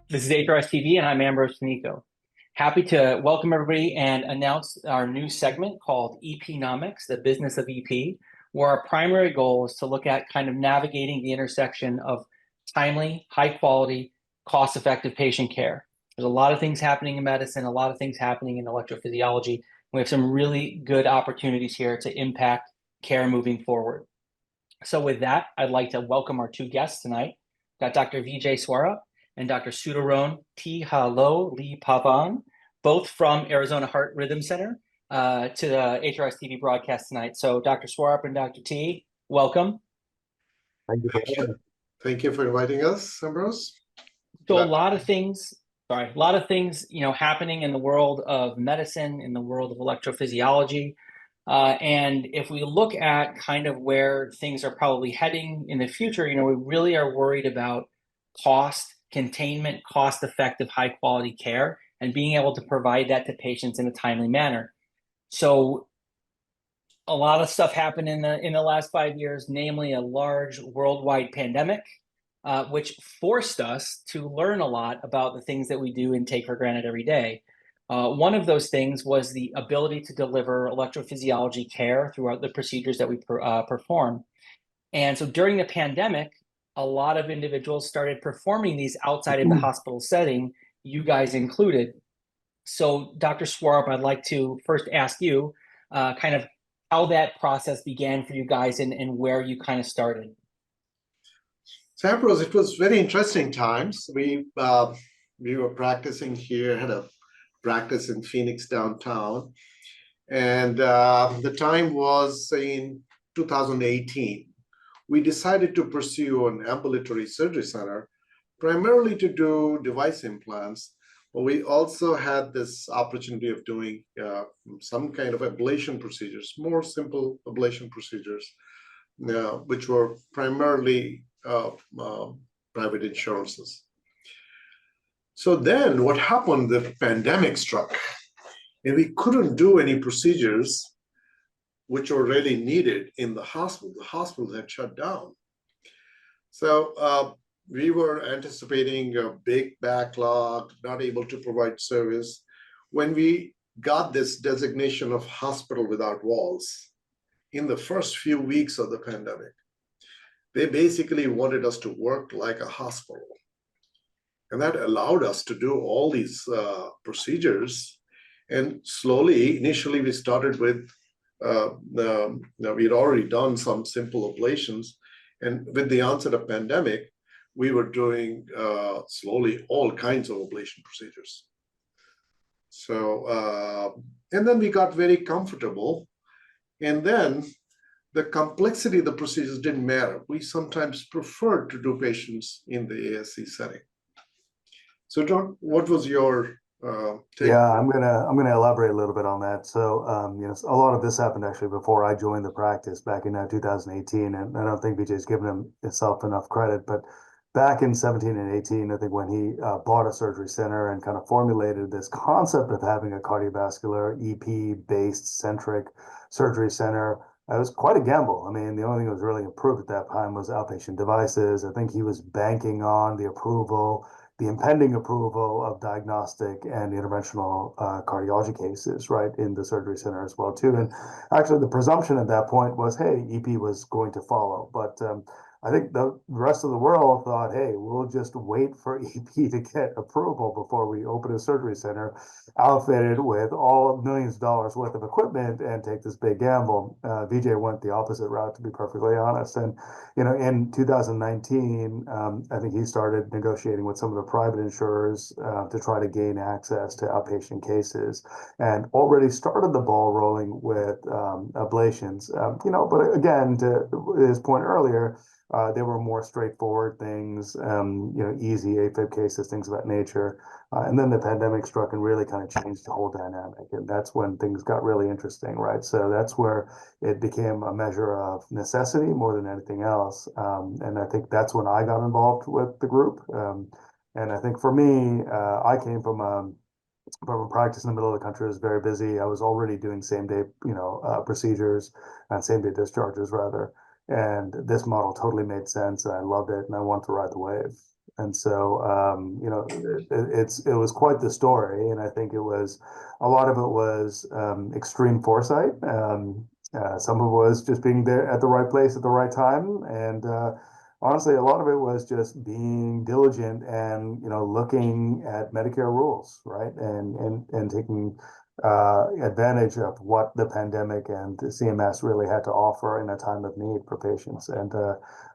This is HRS TV, and I'm Ambrose Panico. Happy to welcome everybody and announce our new segment called EPNomics, the business of EP, where our primary goal is to look at kind of navigating the intersection of timely, high quality, cost effective patient care. There's a lot of things happening in medicine, a lot of things happening in electrophysiology. We have some really good opportunities here to impact care moving forward. So, with that, I'd like to welcome our two guests tonight. Got Dr. Vijay Swarup and Dr. Sudarone Thihalolipavan, both from Arizona Heart Rhythm Center, to the HRS TV broadcast tonight. So, Dr. Swarup and Dr. T, welcome. Thank you for having me. Thank you for inviting us, Ambrose. So, a lot of things, happening in the world of medicine, in the world of electrophysiology. And if we look at kind of where things are probably heading in the future, we really are worried about cost containment, cost effective, high quality care, and being able to provide that to patients in a timely manner. So a lot of stuff happened in the last 5 years, namely a large worldwide pandemic, which forced us to learn a lot about the things that we do and take for granted every day. One of those things was the ability to deliver electrophysiology care throughout the procedures that we perform. And so during the pandemic, a lot of individuals started performing these outside of the hospital setting, you guys included. So Dr. Swarup, I'd like to first ask you kind of how that process began for you guys and where you kind of started. So Ambrose, it was very interesting times. We were practicing here, had a practice in Phoenix downtown. And the time was in 2018. We decided to pursue an ambulatory surgery center, primarily to do device implants. But we also had this opportunity of doing some kind of ablation procedures, more simple ablation procedures, which were primarily private insurances. So then what happened, the pandemic struck, and we couldn't do any procedures which were really needed in the hospital. The hospital had shut down. So we were anticipating a big backlog, not able to provide service. When we got this designation of hospital without walls in the first few weeks of the pandemic, they basically wanted us to work like a hospital. And that allowed us to do all these procedures. And slowly, initially, we started with, we'd already done some simple ablations. And with the onset of pandemic, we were doing slowly all kinds of ablation procedures. So, and then we got very comfortable. And then the complexity of the procedures didn't matter. We sometimes preferred to do patients in the ASC setting. So, John, what was your take? Yeah, I'm gonna elaborate a little bit on that. So, a lot of this happened actually before I joined the practice back in 2018, and I don't think Vijay's given himself enough credit. But back in 17 and 18, I think when he bought a surgery center and kind of formulated this concept of having a cardiovascular EP-based centric surgery center. It was quite a gamble. I mean, the only thing that was really improved at that time was outpatient devices. I think he was banking on the impending approval of diagnostic and interventional cardiology cases, right, in the surgery center as well, too. And actually, the presumption at that point was, hey, EP was going to follow. But I think the rest of the world thought, hey, we'll just wait for EP to get approval before we open a surgery center outfitted with all millions of dollars worth of equipment and take this big gamble. Vijay went the opposite route, to be perfectly honest. And, in 2019, I think he started negotiating with some of the private insurers to try to gain access to outpatient cases and already started the ball rolling with ablations. But again, to his point earlier, they were more straightforward things, easy AFib cases, things of that nature. And then the pandemic struck and really kind of changed the whole dynamic. And that's when things got really interesting, right? So that's where it became a measure of necessity more than anything else. And I think that's when I got involved with the group. And I think for me, I came from a practice in the middle of the country. It was very busy. I was already doing same day, procedures and same day discharges rather. And this model totally made sense. And I loved it, and I wanted to ride the wave. And so, it was quite the story. And I think a lot of it was extreme foresight. Some of it was just being there at the right place at the right time. And honestly, a lot of it was just being diligent and, looking at Medicare rules, right? And taking advantage of what the pandemic and the CMS really had to offer in a time of need for patients. And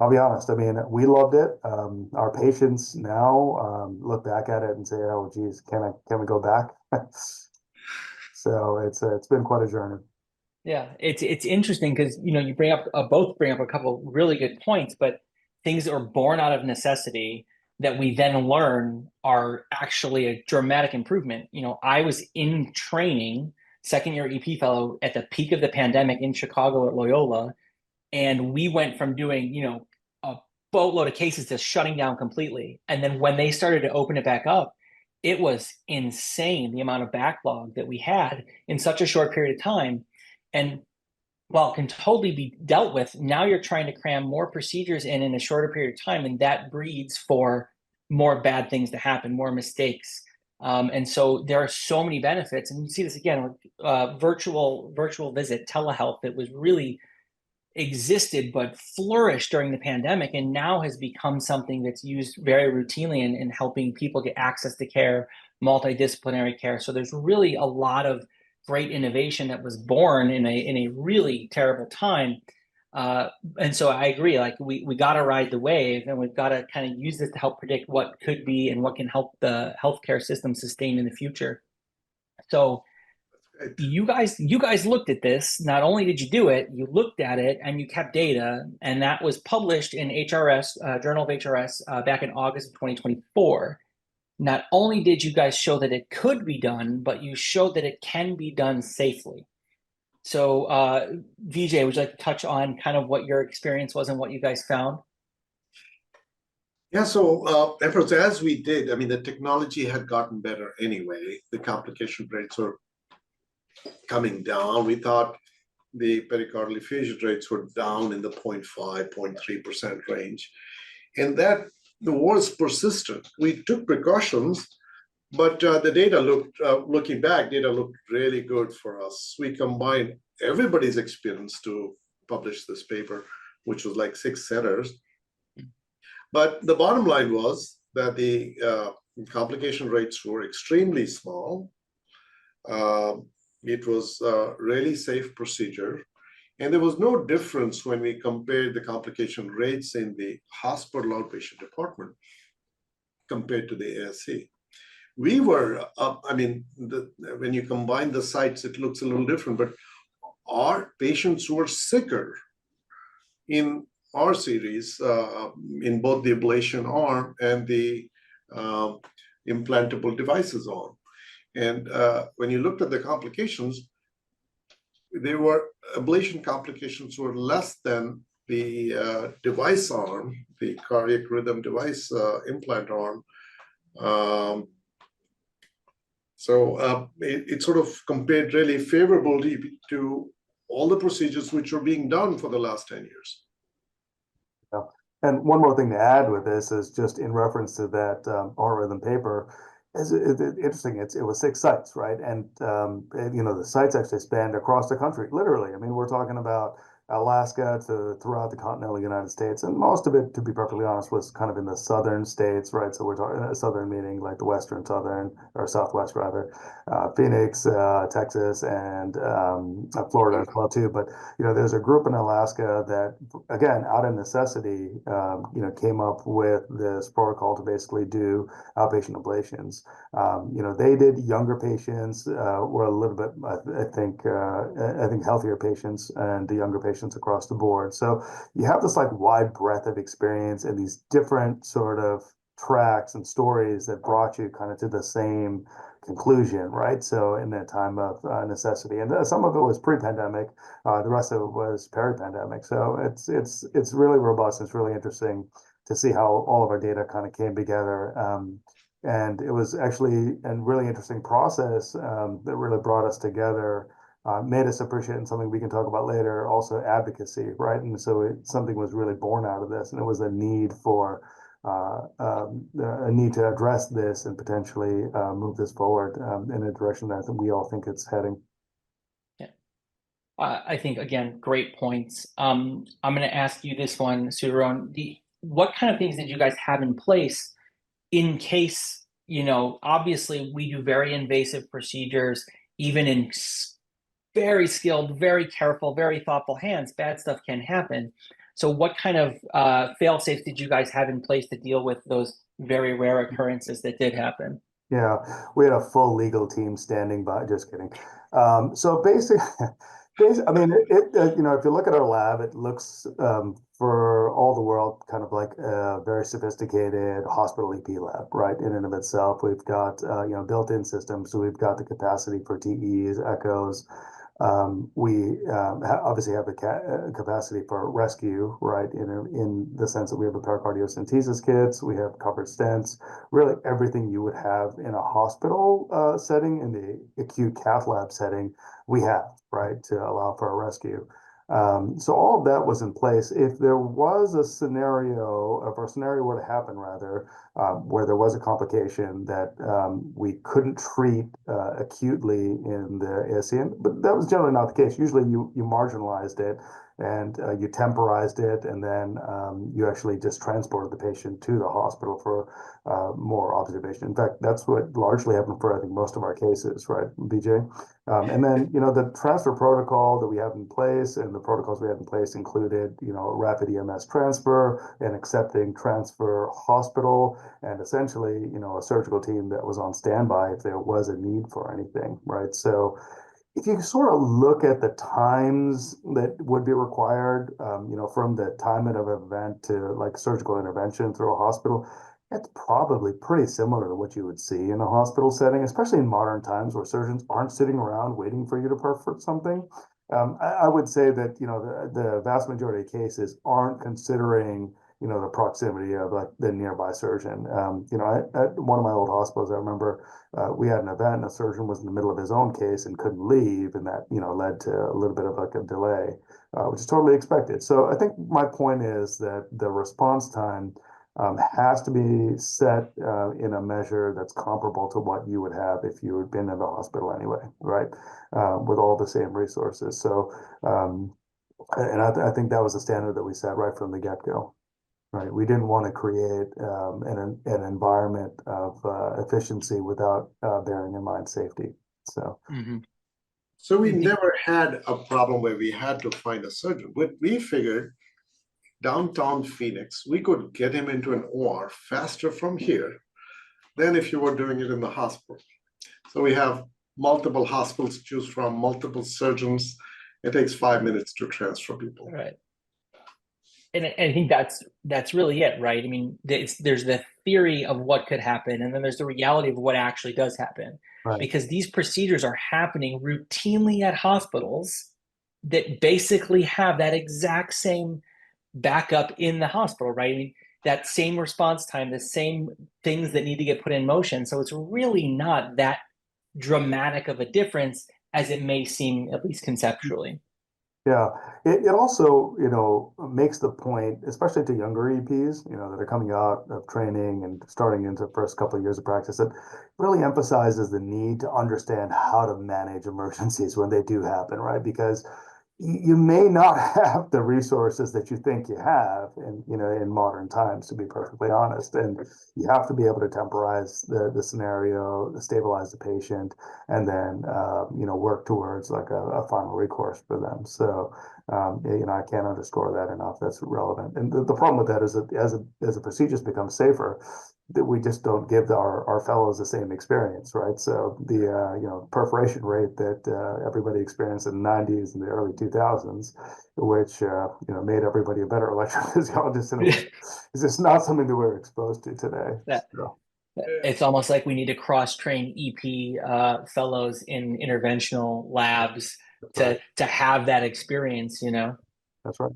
I'll be honest, I mean, we loved it. Our patients now look back at it and say, "Oh, geez, can we go back?" So it's been quite a journey. Yeah, it's interesting because you both bring up a couple really good points, but things that are born out of necessity that we then learn are actually a dramatic improvement. I was in training, second year EP fellow at the peak of the pandemic in Chicago at Loyola, and we went from doing, a boatload of cases to shutting down completely. And then when they started to open it back up, it was insane the amount of backlog that we had in such a short period of time. And while it can totally be dealt with, now you're trying to cram more procedures in a shorter period of time, and that breeds for more bad things to happen, more mistakes. And so there are so many benefits, and you see this again with virtual visit, telehealth, that was really existed but flourished during the pandemic and now has become something that's used very routinely in helping people get access to care, multidisciplinary care. So there's really a lot of great innovation that was born in a really terrible time. And so I agree, like we got to ride the wave, and we've got to kind of use this to help predict what could be and what can help the healthcare system sustain in the future. So you guys looked at this. Not only did you do it, you looked at it and you kept data, and that was published in HRS, Journal of HRS, back in August of 2024. Not only did you guys show that it could be done, but you showed that it can be done safely. So, Vijay, would you like to touch on kind of what your experience was and what you guys found? Yeah, so Ambrose, as we did, I mean, the technology had gotten better anyway. The complication rates were coming down. We thought the pericardial effusion rates were down in the 0.5, 0.3% range. And that the was persistent. We took precautions, but the data looking back, data looked really good for us. We combined everybody's experience to publish this paper, which was like 6 centers. But the bottom line was that the complication rates were extremely small. It was a really safe procedure. And there was no difference when we compared the complication rates in the hospital outpatient department compared to the ASC. We were, when you combine the sites, it looks a little different, but our patients were sicker in our series, in both the ablation arm and the implantable devices arm. And when you looked at the complications, ablation complications were less than the device arm, the cardiac rhythm device implant arm. So it sort of compared really favorably to all the procedures which were being done for the last 10 years. Yeah. And one more thing to add with this is just in reference to that R rhythm paper. It's interesting. It was 6 sites, right? And the sites actually spanned across the country, literally. I mean, we're talking about Alaska to throughout the continental United States, and most of it, to be perfectly honest, was kind of in the southern states, right? So we're talking southern meaning like the western, southern, or southwest rather, Phoenix, Texas, and Florida as well too. But there's a group in Alaska that, again, out of necessity, came up with this protocol to basically do outpatient ablations. They did younger patients, were a little bit, I think healthier patients, and the younger patients across the board. So you have this like wide breadth of experience and these different sort of tracks and stories that brought you kind of to the same conclusion, right? So in that time of necessity, and some of it was pre-pandemic, the rest of it was peri-pandemic. So it's really robust. It's really interesting to see how all of our data kind of came together. And it was actually a really interesting process that really brought us together, made us appreciate, and something we can talk about later, also advocacy, right? And so something was really born out of this, and it was a need for a need to address this and potentially move this forward in a direction that we all think it's heading. Yeah. I think, again, great points. I'm going to ask you this one, Sudarone. What kind of things did you guys have in place in case, obviously we do very invasive procedures, even in very skilled, very careful, very thoughtful hands, bad stuff can happen. So what kind of fail-safes did you guys have in place to deal with those very rare occurrences that did happen? Yeah, we had a full legal team standing by. Just kidding. So basically, I mean, if you look at our lab, it looks for all the world kind of like a very sophisticated hospital EP lab, right? In and of itself, we've got built-in systems, so we've got the capacity for TEs, echoes. We obviously have the capacity for rescue, right? In the sense that we have a pericardiocentesis kits, we have covered stents, really everything you would have in a hospital setting, in the acute cath lab setting, we have, right, to allow for a rescue. So all of that was in place. If there was a scenario, if a scenario were to happen, rather, where there was a complication that we couldn't treat acutely in the ASC, but that was generally not the case. Usually you marginalized it and you temporized it, and then you actually just transported the patient to the hospital for more observation. In fact, that's what largely happened for, I think, most of our cases, right, Vijay? And then, the transfer protocol that we have in place and the protocols we had in place included, rapid EMS transfer and accepting transfer hospital and essentially, a surgical team that was on standby if there was a need for anything, right? So if you sort of look at the times that would be required, from the time of an event to like surgical intervention through a hospital, it's probably pretty similar to what you would see in a hospital setting, especially in modern times where surgeons aren't sitting around waiting for you to perforate something. I would say that, the vast majority of cases aren't considering, the proximity of like the nearby surgeon. At one of my old hospitals, I remember we had an event and a surgeon was in the middle of his own case and couldn't leave. And that, led to a little bit of like a delay, which is totally expected. So I think my point is that the response time has to be set in a measure that's comparable to what you would have if you had been in the hospital anyway, right? With all the same resources. So, and I think that was the standard that we set right from the get-go, right? We didn't want to create an environment of efficiency without bearing in mind safety. So, So we never had a problem where we had to find a surgeon. But we figured downtown Phoenix, we could get him into an OR faster from here than if you were doing it in the hospital. So we have multiple hospitals to choose from, multiple surgeons. It takes 5 minutes to transfer people. Right. And I think that's really it, right? I mean, there's the theory of what could happen, and then there's the reality of what actually does happen. right. Because these procedures are happening routinely at hospitals that basically have that exact same backup in the hospital, right? I mean, that same response time, the same things that need to get put in motion. So it's really not that dramatic of a difference as it may seem, at least conceptually. Yeah, it also, makes the point, especially to younger EPs, that are coming out of training and starting into the first couple of years of practice, it really emphasizes the need to understand how to manage emergencies when they do happen, right? Because you may not have the resources that you think you have in modern times, to be perfectly honest. And you have to be able to temporize the scenario, stabilize the patient, and then work towards like a final recourse for them. So I can't underscore that enough. That's relevant. And the problem with that is that as the procedures become safer, that we just don't give our fellows the same experience, right? So the perforation rate that everybody experienced in the 90s and the early 2000s, which made everybody a better electrophysiologist in a way, is just not something that we're exposed to today. So. It's almost like we need to cross-train EP fellows in interventional labs to have that experience, That's right.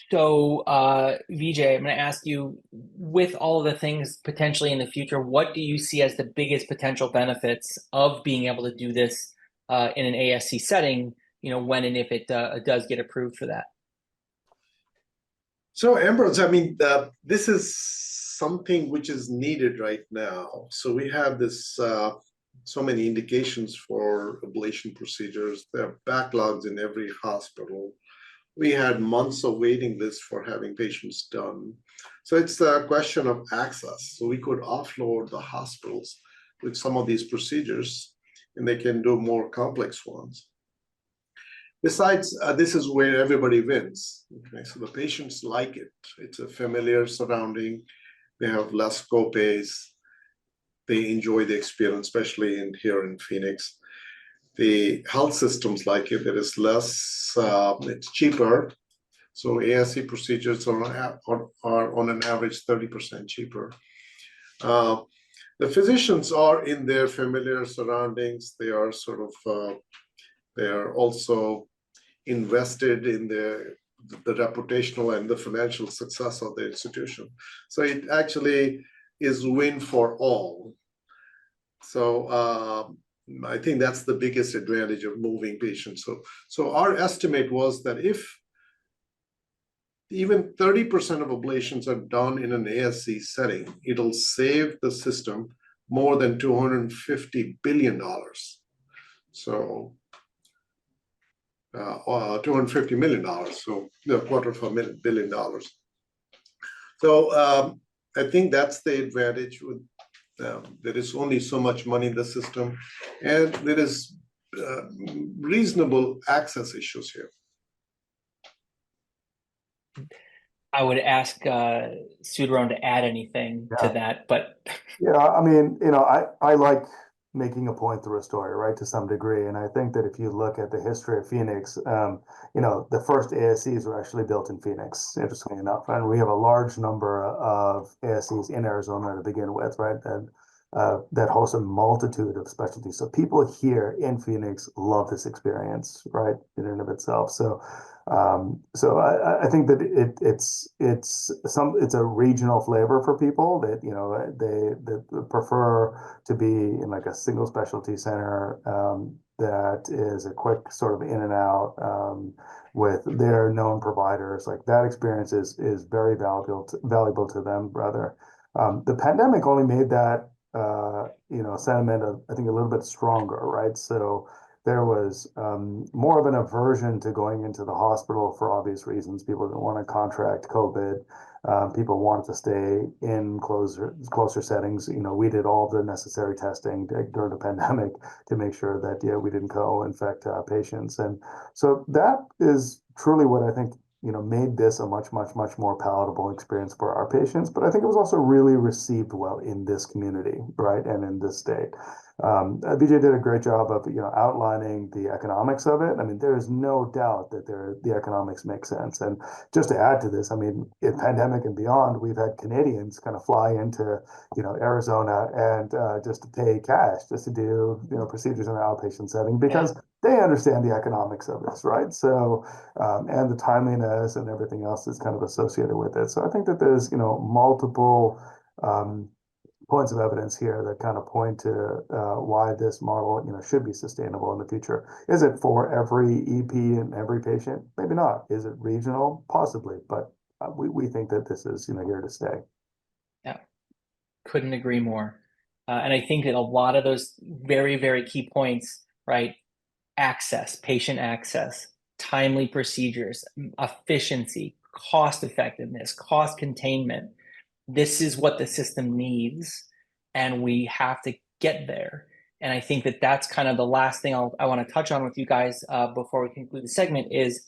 So, Vijay, I'm going to ask you, with all of the things potentially in the future, what do you see as the biggest potential benefits of being able to do this in an ASC setting, when and if it does get approved for that? So, Ambrose, I mean, this is something which is needed right now. So we have this so many indications for ablation procedures. There are backlogs in every hospital. We had months of waiting lists for having patients done. So it's a question of access. So we could offload the hospitals with some of these procedures, and they can do more complex ones. Besides, this is where everybody wins. Okay, so the patients like it. It's a familiar surrounding. They have less copays. They enjoy the experience, especially here in Phoenix. The health systems like it. There is less. It's cheaper. So ASC procedures are on an average 30% cheaper. The physicians are in their familiar surroundings. They are sort of. They are also invested in the reputational and the financial success of the institution. So it actually is win for all. So I think that's the biggest advantage of moving patients. So our estimate was that if even 30% of ablations are done in an ASC setting, it'll save the system more than $250 billion. So $250 million, so a quarter of $1 billion. So I think that's the advantage. With there is only so much money in the system, and there is reasonable access issues here. I would ask Sudarone to add anything to that, but yeah, I mean, I like making a point through a story, right, to some degree. And I think that if you look at the history of Phoenix, the first ASCs were actually built in Phoenix, interestingly enough. And we have a large number of ASCs in Arizona to begin with, right, that host a multitude of specialties. So people here in Phoenix love this experience, right, in and of itself. So I think that it's a regional flavor for people that they prefer to be in like a single specialty center that is a quick sort of in and out with their known providers. Like that experience is very valuable to them. Rather, the pandemic only made that sentiment I think a little bit stronger, right? So there was more of an aversion to going into the hospital for obvious reasons. People didn't want to contract COVID. People wanted to stay in closer settings. We did all the necessary testing during the pandemic to make sure that we didn't co-infect patients. And so that is truly what I think made this a much more palatable experience for our patients. But I think it was also really received well in this community, right, and in this state. Vijay did a great job of outlining the economics of it. I mean, there is no doubt that the economics make sense. And just to add to this, I mean, in pandemic and beyond, we've had Canadians kind of fly into Arizona and just to pay cash, just to do procedures in an outpatient setting because they understand the economics of this, right? So and the timeliness and everything else is kind of associated with it. So I think that there's multiple points of evidence here that kind of point to why this model should be sustainable in the future. Is it for every EP and every patient? Maybe not. Is it regional? Possibly, but we think that this is here to stay. Yeah, couldn't agree more. And I think that a lot of those very, very key points, right? Access, patient access, timely procedures, efficiency, cost effectiveness, cost containment. This is what the system needs, and we have to get there. And I think that that's kind of the last thing I want to touch on with you guys before we conclude the segment is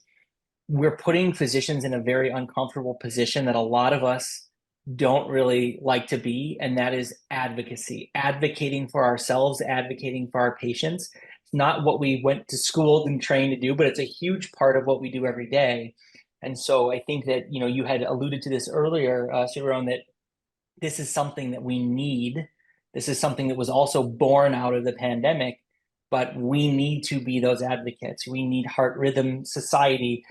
we're putting physicians in a very uncomfortable position that a lot of us don't really like to be, and that is advocacy, advocating for ourselves, advocating for our patients. It's not what we went to school and trained to do, but it's a huge part of what we do every day. And so I think that, you had alluded to this earlier, Sudarone, that this is something that we need. This is something that was also born out of the pandemic, but we need to be those advocates. We need Heart Rhythm Society,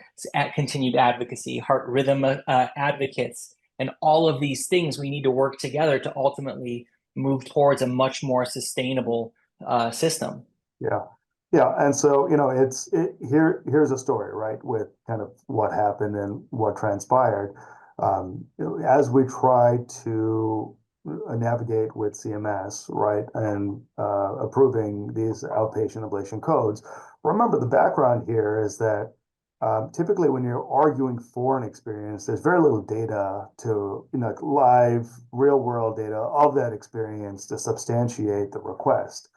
continued advocacy, Heart Rhythm advocates, and all of these things we need to work together to ultimately move towards a much more sustainable system. Yeah, and so here's a story, right, with kind of what happened and what transpired. As we try to navigate with CMS, right, and approving these outpatient ablation codes, remember the background here is that typically when you're arguing for an experience, there's very little data to, live real world data of that experience to substantiate the request.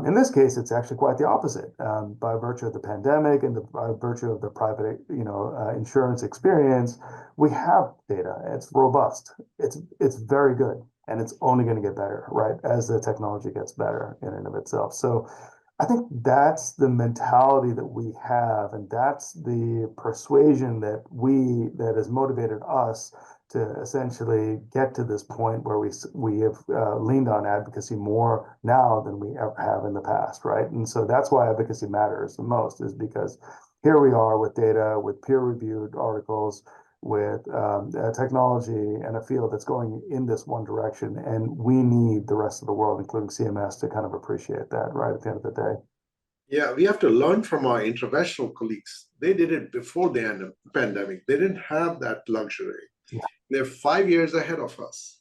In this case, it's actually quite the opposite. By virtue of the pandemic and by virtue of the private, insurance experience, we have data. It's robust. It's very good, and it's only going to get better, right, as the technology gets better in and of itself. So, I think that's the mentality that we have, and that's the persuasion that has motivated us to essentially get to this point where we have leaned on advocacy more now than we ever have in the past, right? And so that's why advocacy matters the most, is because here we are with data, with peer-reviewed articles, with technology and a field that's going in this one direction, and we need the rest of the world, including CMS, to kind of appreciate that, right, at the end of the day. Yeah, we have to learn from our interventional colleagues. They did it before the end of the pandemic. They didn't have that luxury. Yeah. They're 5 years ahead of us.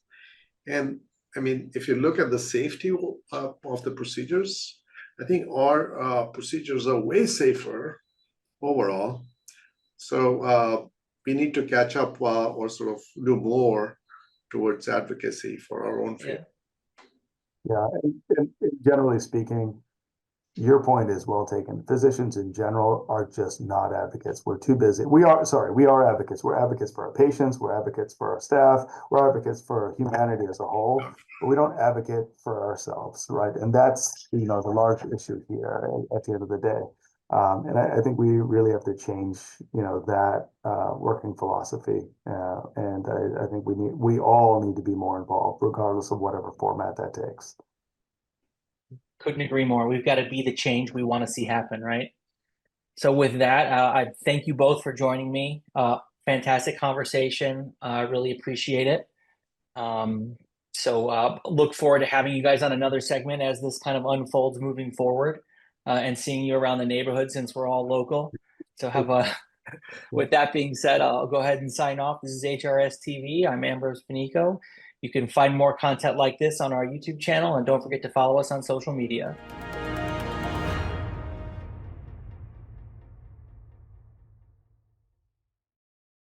And I mean, if you look at the safety of the procedures, I think our procedures are way safer overall. So we need to catch up or sort of do more towards advocacy for our own field. Yeah, and generally speaking, your point is well taken. Physicians in general are just not advocates. We're too busy. We are advocates. We're advocates for our patients. We're advocates for our staff. We're advocates for humanity as a whole, but we don't advocate for ourselves, right? And that's, the large issue here at the end of the day. And I think we really have to change, that working philosophy. And I think we all need to be more involved, regardless of whatever format that takes. Couldn't agree more. We've got to be the change we want to see happen, right? So with that, I thank you both for joining me. Fantastic conversation. I really appreciate it. So look forward to having you guys on another segment as this kind of unfolds moving forward, and seeing you around the neighborhood since we're all local. So with that being said, I'll go ahead and sign off. This is HRS TV. I'm Ambrose Panico. You can find more content like this on our YouTube channel, and don't forget to follow us on social media.